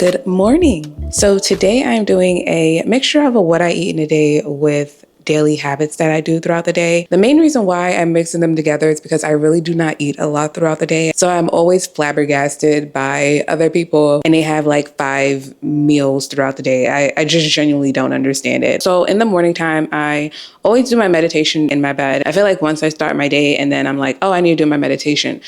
Good morning. So today I'm doing a mixture of what I eat in a day with daily habits that I do throughout the day. The main reason why I'm mixing them together is because I really do not eat a lot throughout the day. So I'm always flabbergasted by other people and they have like 5 meals throughout the day. I just genuinely don't understand it. So in the morning time, I always do my meditation in my bed. I feel like once I start my day and then I'm like, oh, I need to do my meditation.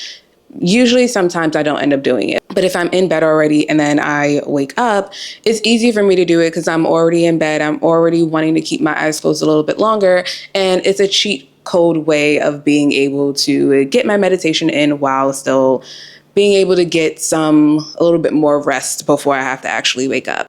Usually, sometimes I don't end up doing it. But if I'm in bed already and then I wake up, it's easy for me to do it because I'm already in bed. I'm already wanting to keep my eyes closed a little bit longer. And it's a cheat code way of being able to get my meditation in while still being able to get a little bit more rest before I have to actually wake up.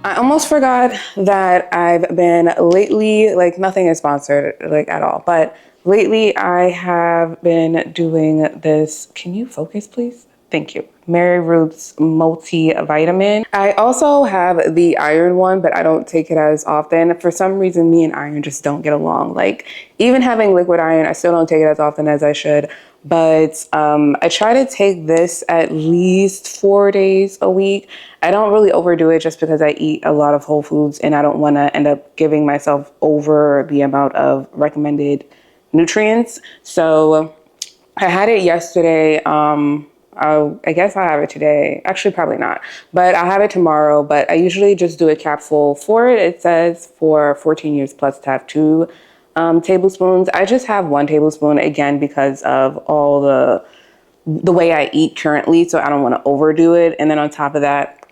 I almost forgot that I've been lately, like nothing is sponsored like at all, but lately I have been doing this. Can you focus, please? Thank you. Mary Ruth's multivitamin. I also have the iron one, but I don't take it as often. For some reason, me and iron just don't get along. Like even having liquid iron, I still don't take it as often as I should. But I try to take this at least 4 days a week. I don't really overdo it just because I eat a lot of whole foods and I don't want to end up giving myself over the amount of recommended nutrients. So I had it yesterday. I guess I'll have it today. Actually, probably not, but I'll have it tomorrow. But I usually just do a capsule for it. It says for 14 years plus to have 2 tablespoons. I just have 1 tablespoon again because of all the way I eat currently. So I don't want to overdo it. And then on top of that,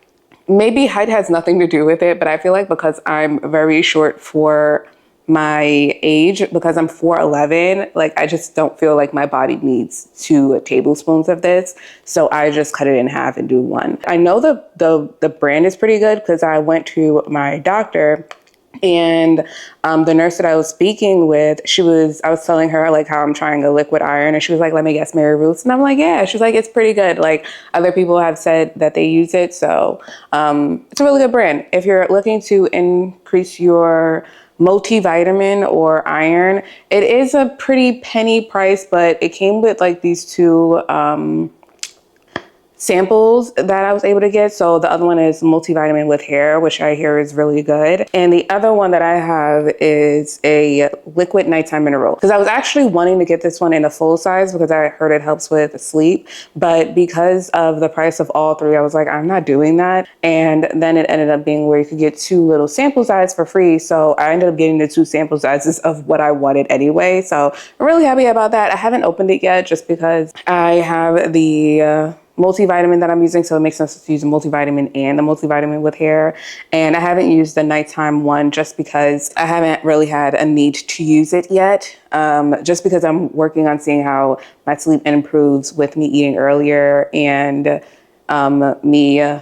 maybe height has nothing to do with it, but I feel like because I'm very short for my age, because I'm 4'11", like I just don't feel like my body needs 2 tablespoons of this. So I just cut it in half and do 1. I know the brand is pretty good because I went to my doctor and the nurse that I was speaking with, I was telling her like how I'm trying a liquid iron and she was like, let me guess, Mary Ruth's. And I'm like, yeah. She's like, it's pretty good. Like other people have said that they use it. So it's a really good brand. If you're looking to increase your multivitamin or iron, it is a pretty penny price, but it came with like these 2 samples that I was able to get. So the other one is multivitamin with hair, which I hear is really good. And the other one that I have is a liquid nighttime mineral. Because I was actually wanting to get this one in a full size because I heard it helps with sleep. But because of the price of all 3, I was like, I'm not doing that. And then it ended up being where you could get 2 little sample sizes for free. So I ended up getting the 2 sample sizes of what I wanted anyway. So I'm really happy about that. I haven't opened it yet just because I have the multivitamin that I'm using, so it makes sense to use a multivitamin and the multivitamin with hair. And I haven't used the nighttime one just because I haven't really had a need to use it yet. Just because I'm working on seeing how my sleep improves with me eating earlier and me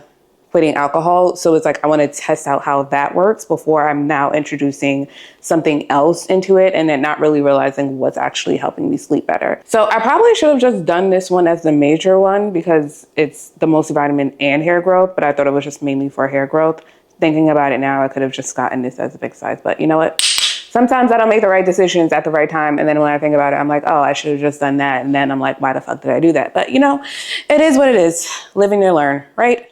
quitting alcohol. So it's like I want to test out how that works before I'm now introducing something else into it and then not really realizing what's actually helping me sleep better. So I probably should have just done this one as the major one because it's the multivitamin and hair growth, but I thought it was just mainly for hair growth. Thinking about it now, I could have just gotten this as a big size, but you know what? Sometimes I don't make the right decisions at the right time. And then when I think about it, I'm like, oh, I should have just done that. And then I'm like, why the fuck did I do that? But you know, it is what it is. Live and you learn, right?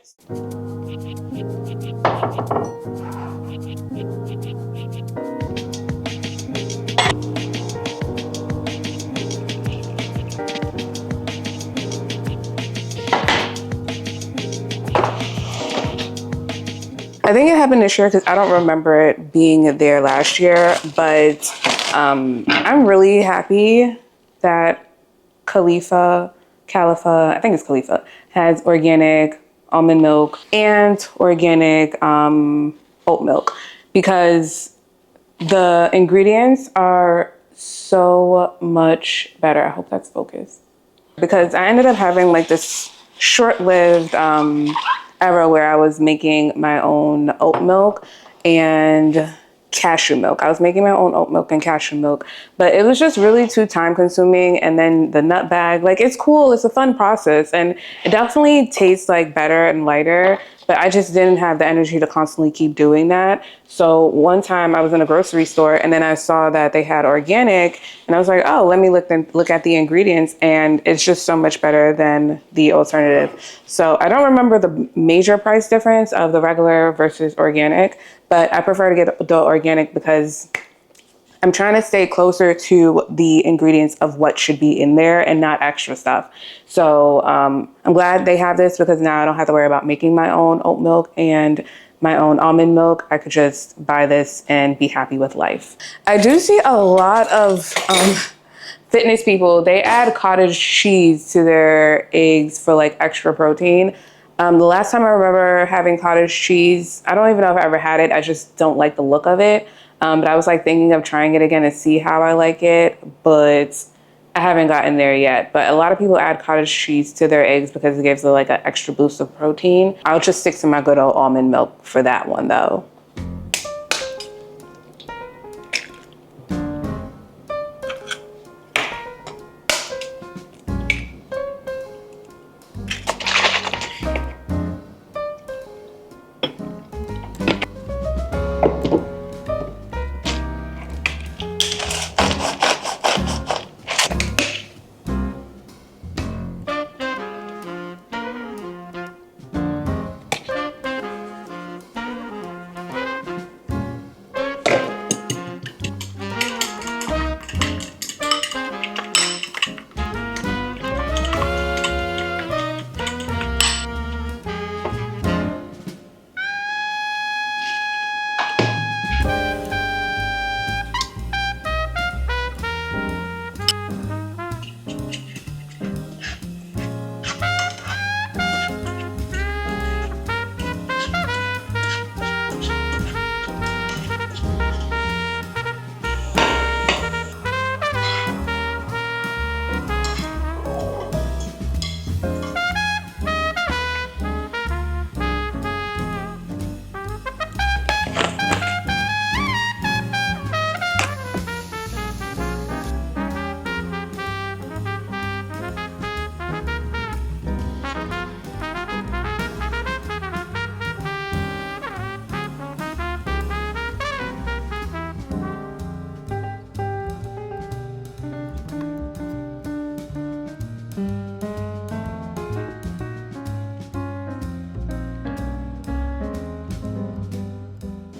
I think it happened this year because I don't remember it being there last year, but I'm really happy that Khalifa, I think it's Khalifa, has organic almond milk and organic oat milk because the ingredients are so much better. I hope that's focused. Because I ended up having like this short-lived era where I was making my own oat milk and cashew milk. I was making my own oat milk and cashew milk, but it was just really too time consuming. And then the nut bag, like it's cool, it's a fun process, and it definitely tastes like better and lighter, but I just didn't have the energy to constantly keep doing that. So one time I was in a grocery store and then I saw that they had organic and I was like, oh, let me look at the ingredients, and it's just so much better than the alternative. So I don't remember the major price difference of the regular versus organic, but I prefer to get the organic because I'm trying to stay closer to the ingredients of what should be in there and not extra stuff. So I'm glad they have this because now I don't have to worry about making my own oat milk and my own almond milk. I could just buy this and be happy with life. I do see a lot of fitness people, they add cottage cheese to their eggs for like extra protein. The last time I remember having cottage cheese, I don't even know if I ever had it. I just don't like the look of it. But I was like thinking of trying it again to see how I like it, but I haven't gotten there yet. But a lot of people add cottage cheese to their eggs because it gives it like an extra boost of protein. I'll just stick to my good old almond milk for that one though.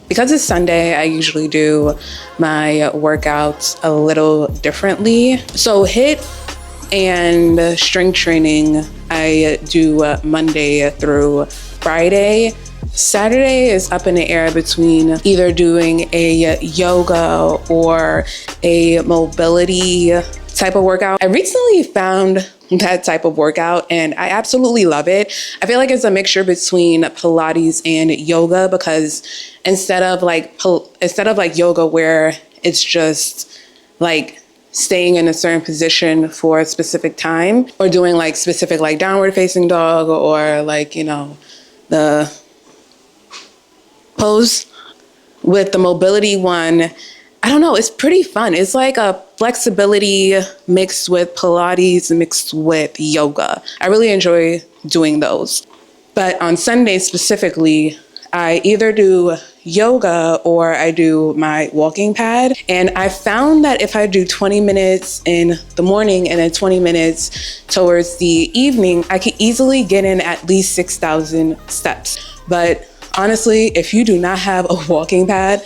Because it's Sunday, I usually do my workouts a little differently. So HIIT and strength training, I do Monday through Friday. Saturday is up in the air between either doing a yoga or a mobility type of workout. I recently found that type of workout and I absolutely love it. I feel like it's a mixture between Pilates and yoga because instead of like yoga where it's just like staying in a certain position for a specific time or doing like specific like downward facing dog or like, you know, the pose, with the mobility one, I don't know, it's pretty fun. It's like a flexibility mixed with Pilates mixed with yoga. I really enjoy doing those. But on Sunday specifically, I either do yoga or I do my walking pad. And I found that if I do 20 minutes in the morning and then 20 minutes towards the evening, I can easily get in at least 6,000 steps. But honestly, if you do not have a walking pad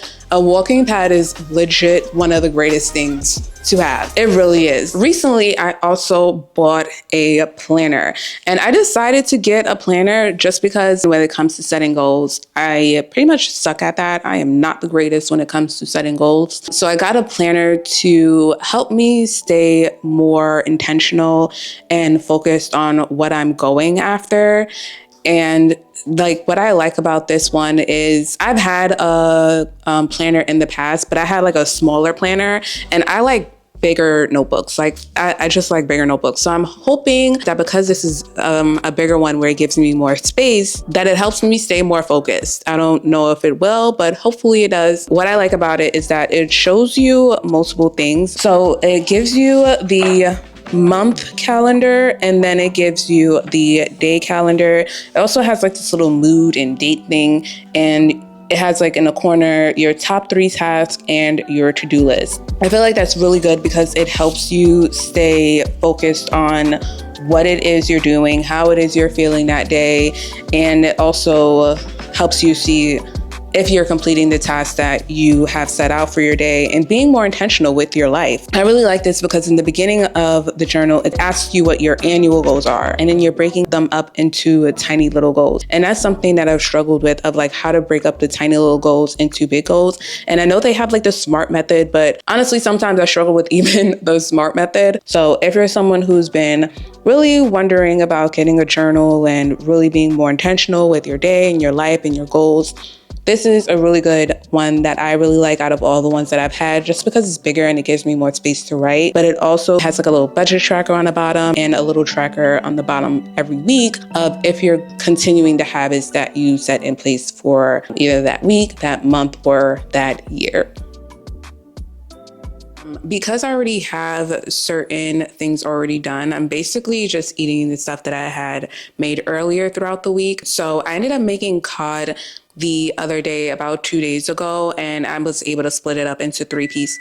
is legit one of the greatest things to have. It really is. Recently, I also bought a planner and I decided to get a planner just because when it comes to setting goals, I pretty much suck at that. I am not the greatest when it comes to setting goals. So I got a planner to help me stay more intentional and focused on what I'm going after. And like what I like about this one is I've had a planner in the past, but I had like a smaller planner and I like bigger notebooks. Like I just like bigger notebooks. So I'm hoping that because this is a bigger one where it gives me more space, that it helps me stay more focused. I don't know if it will, but hopefully it does. What I like about it is that it shows you multiple things. So it gives you the month calendar, and then it gives you the day calendar. It also has like this little mood and date thing, and it has like in the corner your top 3 tasks and your to-do list. I feel like that's really good because it helps you stay focused on what it is you're doing, how it is you're feeling that day, and it also helps you see if you're completing the tasks that you have set out for your day and being more intentional with your life. I really like this because in the beginning of the journal, it asks you what your annual goals are, and then you're breaking them up into tiny little goals. And that's something that I've struggled with, of like how to break up the tiny little goals into big goals. And I know they have like the SMART method, but honestly, sometimes I struggle with even the SMART method. So if you're someone who's been really wondering about getting a journal and really being more intentional with your day and your life and your goals, this is a really good one that I really like out of all the ones that I've had, just because it's bigger and it gives me more space to write. But it also has like a little budget tracker on the bottom and a little tracker on the bottom every week of if you're continuing the habits that you set in place for either that week, that month, or that year. Because I already have certain things already done, I'm basically just eating the stuff that I had made earlier throughout the week. So I ended up making cod the other day, about 2 days ago, and I was able to split it up into 3 pieces.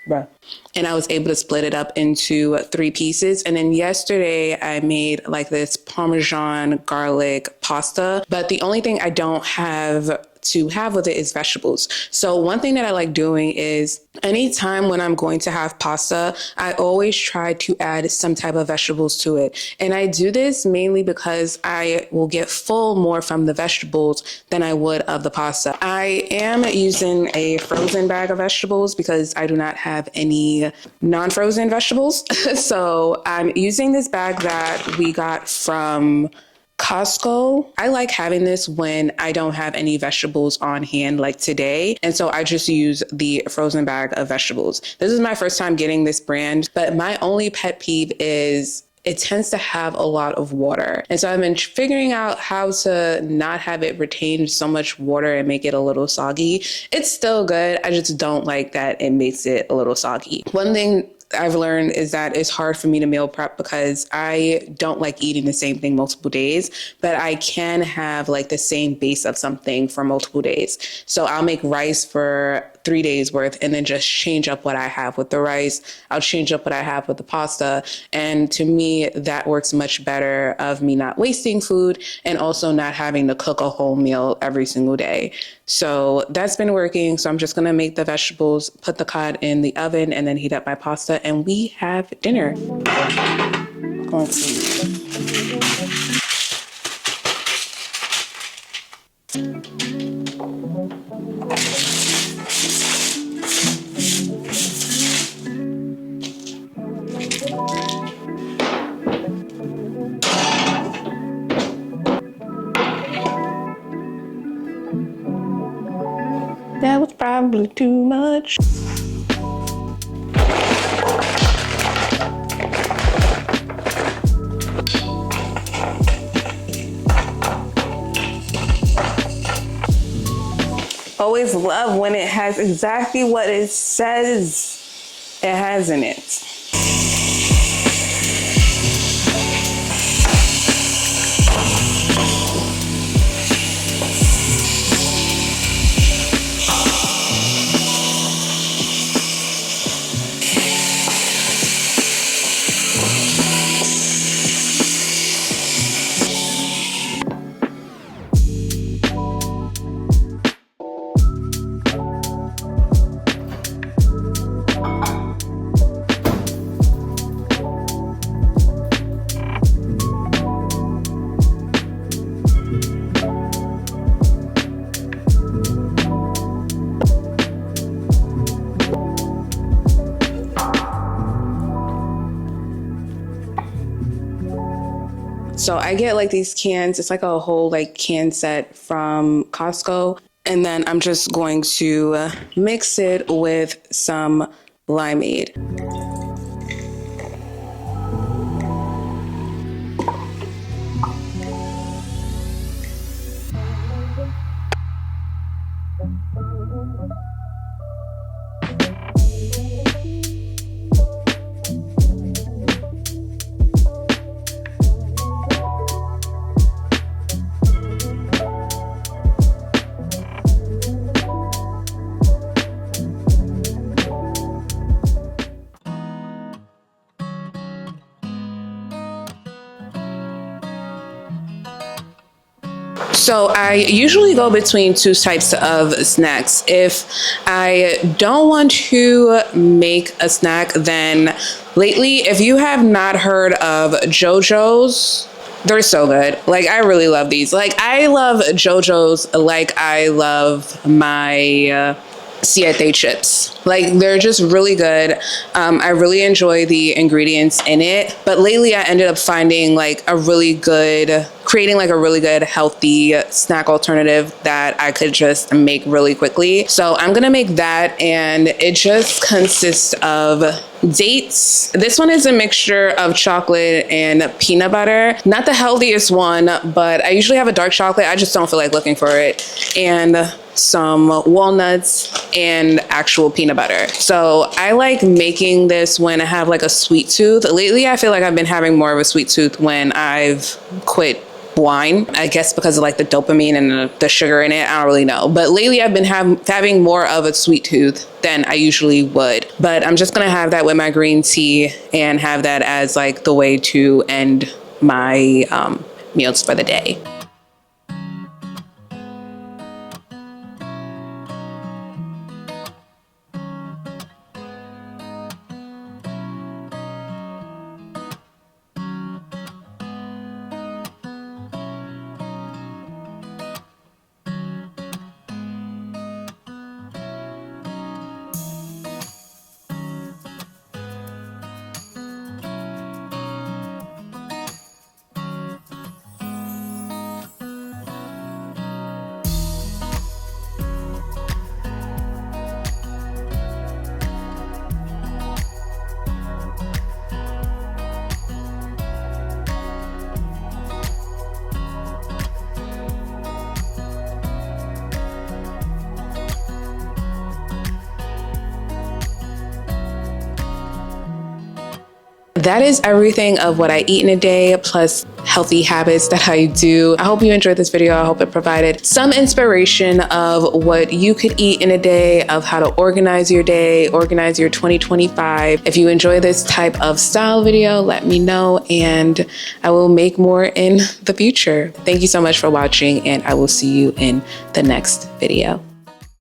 Bruh. And I was able to split it up into 3 pieces. And then yesterday I made like this Parmesan garlic pasta, but the only thing I don't have to have with it is vegetables. So one thing that I like doing is anytime when I'm going to have pasta, I always try to add some type of vegetables to it. And I do this mainly because I will get full more from the vegetables than I would of the pasta. I am using a frozen bag of vegetables because I do not have any non-frozen vegetables. So I'm using this bag that we got from Costco. I like having this when I don't have any vegetables on hand like today. And so I just use the frozen bag of vegetables. This is my first time getting this brand, but my only pet peeve is it tends to have a lot of water. And so I've been figuring out how to not have it retain so much water and make it a little soggy. It's still good. I just don't like that it makes it a little soggy. One thing I've learned is that it's hard for me to meal prep because I don't like eating the same thing multiple days, but I can have like the same base of something for multiple days. So I'll make rice for 3 days worth and then just change up what I have with the rice. I'll change up what I have with the pasta. And to me, that works much better of me not wasting food and also not having to cook a whole meal every single day. So that's been working. So I'm just going to make the vegetables, put the cod in the oven, and then heat up my pasta, and we have dinner. Going to That was probably too much. Always love when it has exactly what it says it has in it. So I get like these cans. It's like a whole like can set from Costco. And then I'm just going to mix it with some limeade. So I usually go between two types of snacks. If I don't want to make a snack, then lately, if you have not heard of JoJo's, they're so good. Like, I really love these. Like, I love JoJo's like I love my Siete chips. Like, they're just really good. I really enjoy the ingredients in it. But lately I ended up finding creating like a really good healthy snack alternative that I could just make really quickly. So I'm gonna make that, and it just consists of dates. This one is a mixture of chocolate and peanut butter. Not the healthiest one, but I usually have a dark chocolate. I just don't feel like looking for it. And some walnuts and actual peanut butter. So I like making this when I have like a sweet tooth. Lately, I feel like I've been having more of a sweet tooth when I've quit wine. I guess because of like the dopamine and the sugar in it. I don't really know. But lately I've been having more of a sweet tooth than I usually would. But I'm just gonna have that with my green tea and have that as like the way to end my meals for the day. That is everything of what I eat in a day, plus healthy habits that I do. I hope you enjoyed this video. I hope it provided some inspiration of what you could eat in a day, of how to organize your day, organize your 2025. If you enjoy this type of style video, let me know and I will make more in the future. Thank you so much for watching, and I will see you in the next video.